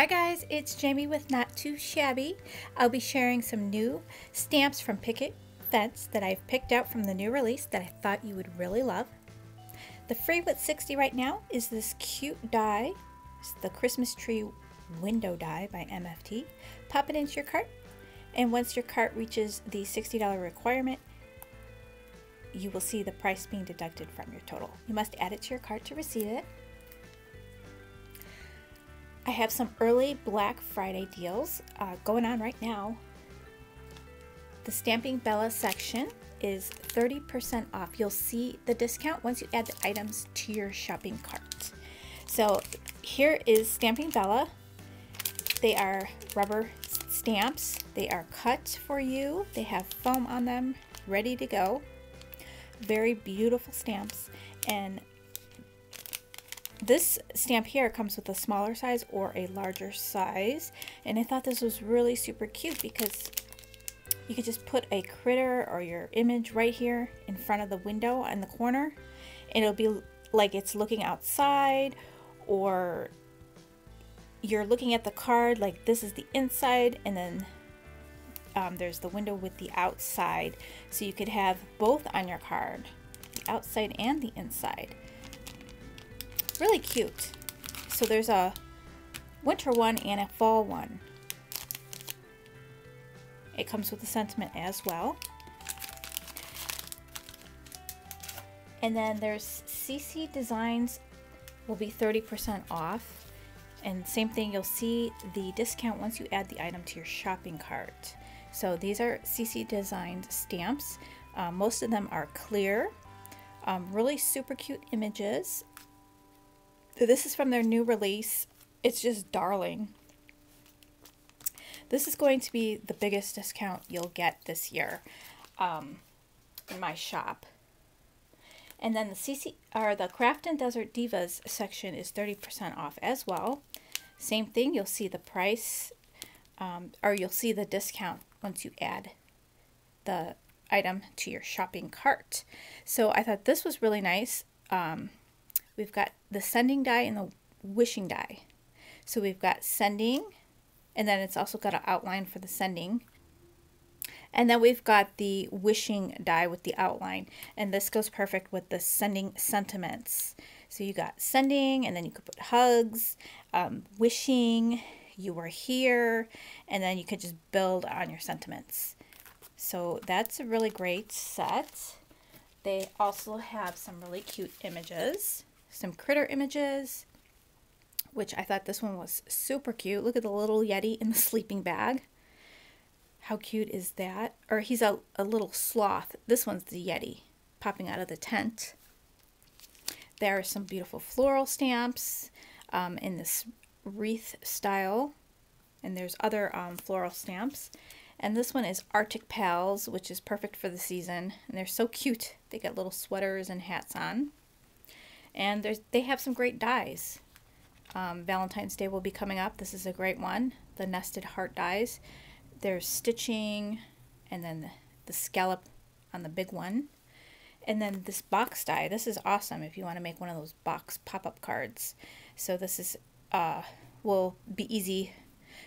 Hi guys, it's Jamie with Not Too Shabby. I'll be sharing some new stamps from Picket Fence that I've picked out from the new release that I thought you would really love. The free with 60 right now is this cute die. It's the Christmas tree window die by MFT. Pop it into your cart, and once your cart reaches the $60 requirement, you will see the price being deducted from your total. You must add it to your cart to receive it. I have some early Black Friday deals going on right now. The Stamping Bella section is 30% off. You'll see the discount once you add the items to your shopping cart. So here is Stamping Bella. They are rubber stamps. They are cut for you. They have foam on them, ready to go. Very beautiful stamps. And this stamp here comes with a smaller size or a larger size, and I thought this was really super cute because you could just put a critter or your image right here in front of the window in the corner, and it'll be like it's looking outside, or you're looking at the card like this is the inside, and then there's the window with the outside, so you could have both on your card, the outside and the inside. Really cute. So there's a winter one and a fall one. It comes with a sentiment as well. And then there's Ceci Designs will be 30% off. And same thing, you'll see the discount once you add the item to your shopping cart. So these are Ceci Designs stamps. Most of them are clear. Really super cute images. This is from their new release. It's just darling. This is going to be the biggest discount you'll get this year in my shop. And then the Crafton Desert Divas section is 30% off as well. Same thing, you'll see the price, or you'll see the discount once you add the item to your shopping cart. So I thought this was really nice. We've got the sending die and the wishing die. So we've got sending, and then it's also got an outline for the sending. And then we've got the wishing die with the outline, and this goes perfect with the sending sentiments. So you got sending, and then you could put hugs, wishing, you were here, and then you could just build on your sentiments. So that's a really great set. They also have some really cute images. Some critter images, which I thought this one was super cute. Look at the little Yeti in the sleeping bag. How cute is that? Or he's a little sloth. This one's the Yeti popping out of the tent. There are some beautiful floral stamps in this wreath style. And there's other floral stamps. And this one is Arctic Pals, which is perfect for the season. And they're so cute. They got little sweaters and hats on. And they have some great dies. Valentine's Day will be coming up. This is a great one. The nested heart dies. There's stitching, and then the scallop on the big one. And then this box die. This is awesome if you want to make one of those box pop-up cards. So this is will be easy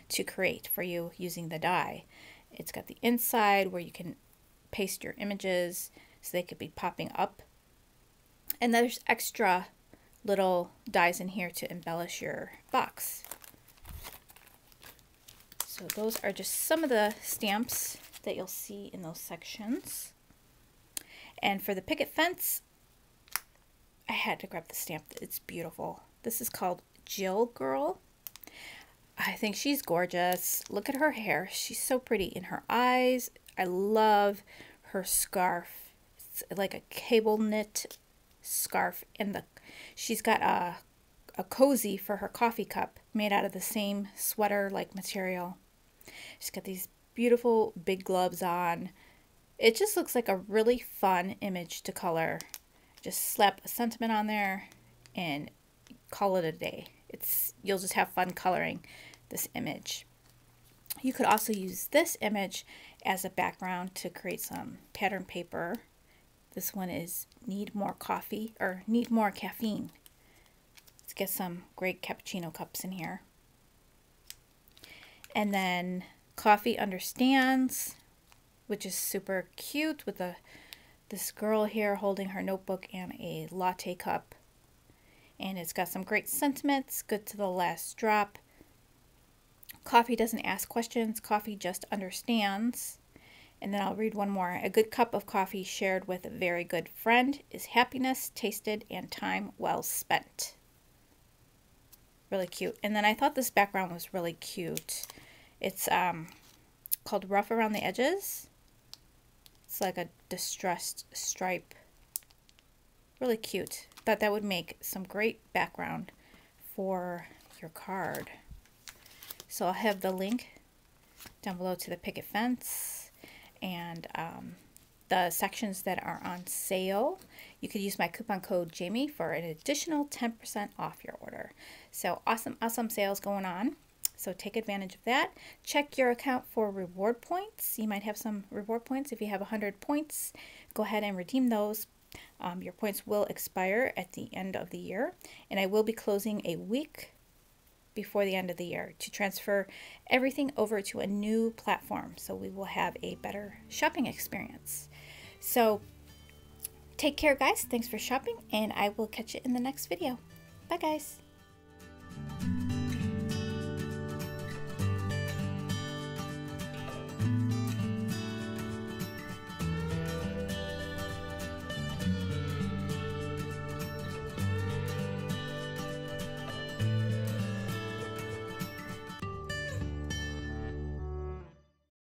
to create for you using the die. It's got the inside where you can paste your images so they could be popping up. And there's extra little dies in here to embellish your box. So those are just some of the stamps that you'll see in those sections. And for the Picket Fence, I had to grab the stamp. It's beautiful. This is called Jill Girl. I think she's gorgeous. Look at her hair. She's so pretty. In her eyes, I love her scarf. It's like a cable knit scarf, and she's got a cozy for her coffee cup made out of the same sweater like material. She's got these beautiful big gloves on. It just looks like a really fun image to color. Just slap a sentiment on there and call it a day. You'll just have fun coloring this image. You could also use this image as a background to create some pattern paper. This one is need more coffee, or need more caffeine. Let's get some great cappuccino cups in here. And then Coffee Understands, which is super cute with this girl here holding her notebook and a latte cup. And it's got some great sentiments, good to the last drop. Coffee doesn't ask questions, coffee just understands. And then I'll read one more. A good cup of coffee shared with a very good friend is happiness tasted and time well spent. Really cute. And then I thought this background was really cute. It's called Rough Around the Edges. It's like a distressed stripe. Really cute. Thought that would make some great background for your card. So I'll have the link down below to the picket fence and the sections that are on sale. You could use my coupon code Jamie for an additional 10% off your order. So awesome sales going on. So take advantage of that. Check your account for reward points. You might have some reward points. If you have 100 points, go ahead and redeem those. Your points will expire at the end of the year, and I will be closing a week before the end of the year to transfer everything over to a new platform, so we will have a better shopping experience. So take care, guys. Thanks for shopping, and I will catch you in the next video. Bye, guys.